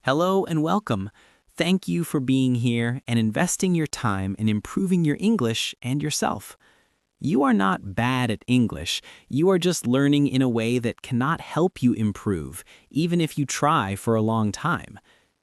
Hello and welcome. Thank you for being here and investing your time in improving your English and yourself. You are not bad at English. You are just learning in a way that cannot help you improve, even if you try for a long time.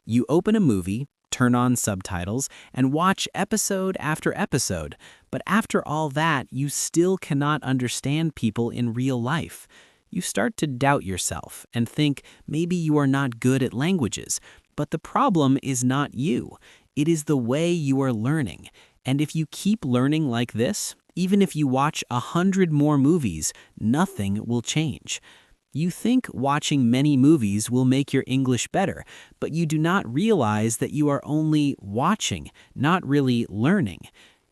You open a movie, turn on subtitles, and watch episode after episode, but after all that, you still cannot understand people in real life. You start to doubt yourself and think maybe you are not good at languages, but the problem is not you. It is the way you are learning. And if you keep learning like this, even if you watch 100 more movies, nothing will change. You think watching many movies will make your English better, but you do not realize that you are only watching, not really learning.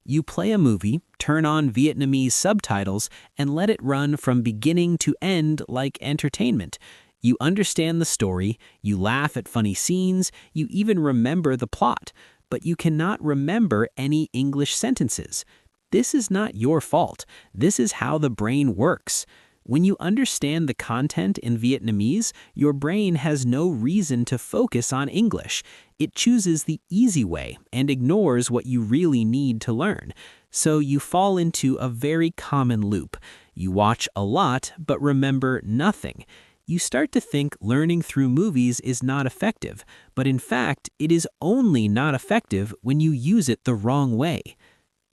You play a movie, turn on Vietnamese subtitles, and let it run from beginning to end like entertainment. You understand the story, you laugh at funny scenes, you even remember the plot, but you cannot remember any English sentences. This is not your fault. This is how the brain works. When you understand the content in Vietnamese, your brain has no reason to focus on English. It chooses the easy way and ignores what you really need to learn. So you fall into a very common loop. You watch a lot, but remember nothing. You start to think learning through movies is not effective, but in fact, it is only not effective when you use it the wrong way.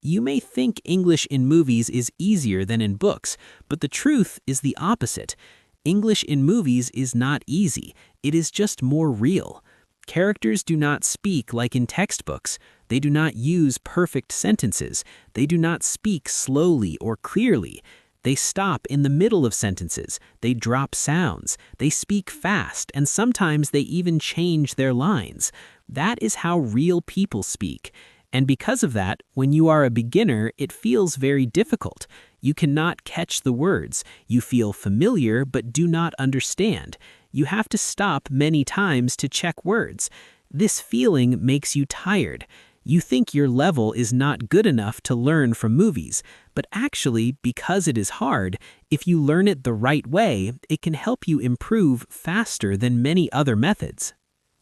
You may think English in movies is easier than in books, but the truth is the opposite. English in movies is not easy. It is just more real. Characters do not speak like in textbooks. They do not use perfect sentences. They do not speak slowly or clearly. They stop in the middle of sentences. They drop sounds. They speak fast, and sometimes they even change their lines. That is how real people speak. And because of that, when you are a beginner, it feels very difficult. You cannot catch the words. You feel familiar but do not understand. You have to stop many times to check words. This feeling makes you tired. You think your level is not good enough to learn from movies, but actually, because it is hard, if you learn it the right way, it can help you improve faster than many other methods.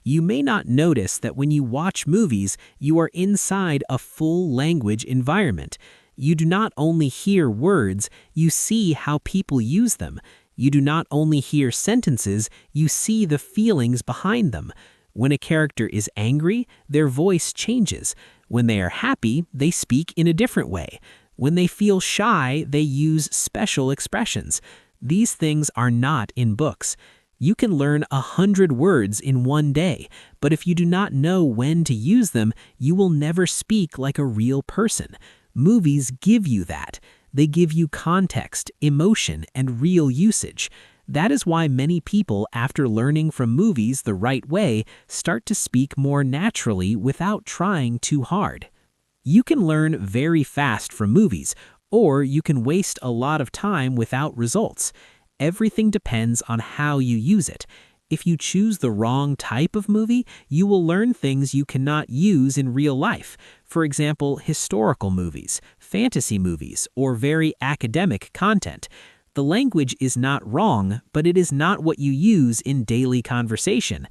You may not notice that when you watch movies, you are inside a full language environment. You do not only hear words, you see how people use them. You do not only hear sentences, you see the feelings behind them. When a character is angry, their voice changes. When they are happy, they speak in a different way. When they feel shy, they use special expressions. These things are not in books. You can learn 100 words in one day, but if you do not know when to use them, you will never speak like a real person. Movies give you that. They give you context, emotion, and real usage. That is why many people, after learning from movies the right way, start to speak more naturally without trying too hard. You can learn very fast from movies, or you can waste a lot of time without results. Everything depends on how you use it. If you choose the wrong type of movie, you will learn things you cannot use in real life. For example, historical movies, fantasy movies, or very academic content. The language is not wrong, but it is not what you use in daily conversation.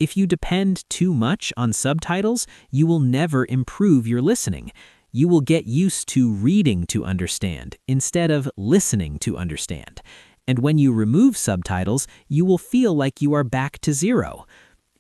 If you depend too much on subtitles, you will never improve your listening. You will get used to reading to understand instead of listening to understand. And when you remove subtitles, you will feel like you are back to zero.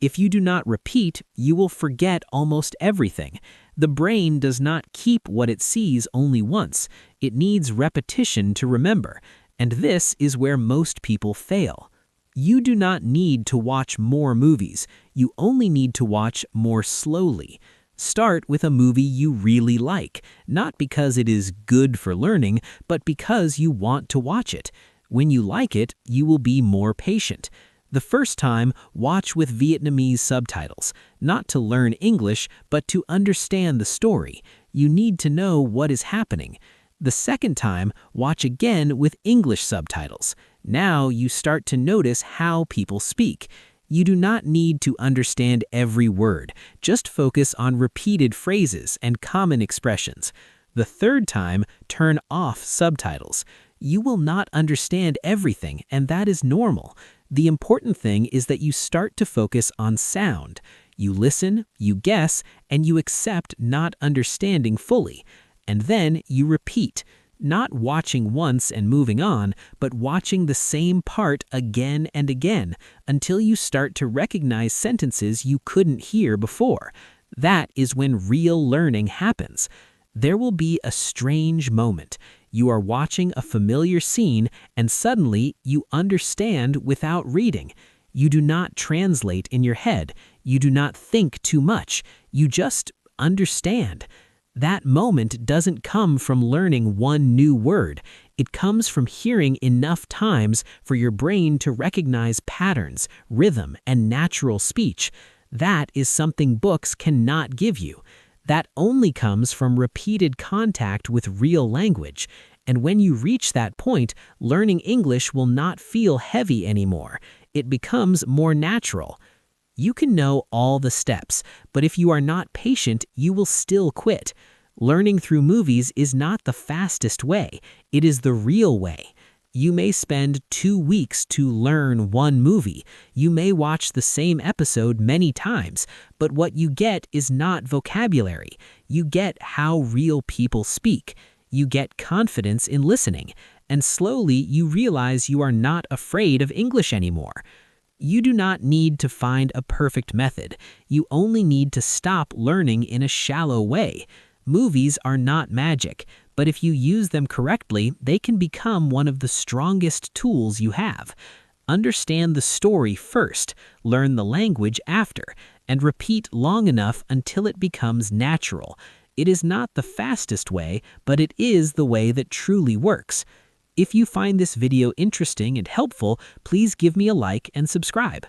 If you do not repeat, you will forget almost everything. The brain does not keep what it sees only once. It needs repetition to remember. And this is where most people fail. You do not need to watch more movies. You only need to watch more slowly. Start with a movie you really like, not because it is good for learning, but because you want to watch it. When you like it, you will be more patient. The first time, watch with Vietnamese subtitles, not to learn English, but to understand the story. You need to know what is happening. The second time, watch again with English subtitles. Now you start to notice how people speak. You do not need to understand every word. Just focus on repeated phrases and common expressions. The third time, turn off subtitles. You will not understand everything, and that is normal. The important thing is that you start to focus on sound. You listen, you guess, and you accept not understanding fully. And then you repeat, not watching once and moving on, but watching the same part again and again until you start to recognize sentences you couldn't hear before. That is when real learning happens. There will be a strange moment. You are watching a familiar scene and suddenly you understand without reading. You do not translate in your head. You do not think too much. You just understand. That moment doesn't come from learning one new word. It comes from hearing enough times for your brain to recognize patterns, rhythm, and natural speech. That is something books cannot give you. That only comes from repeated contact with real language. And when you reach that point, learning English will not feel heavy anymore. It becomes more natural. You can know all the steps, but if you are not patient, you will still quit. Learning through movies is not the fastest way. It is the real way. You may spend 2 weeks to learn one movie. You may watch the same episode many times, but what you get is not vocabulary. You get how real people speak. You get confidence in listening, and slowly you realize you are not afraid of English anymore. You do not need to find a perfect method. You only need to stop learning in a shallow way. Movies are not magic, but if you use them correctly, they can become one of the strongest tools you have. Understand the story first, learn the language after, and repeat long enough until it becomes natural. It is not the fastest way, but it is the way that truly works. If you find this video interesting and helpful, please give me a like and subscribe.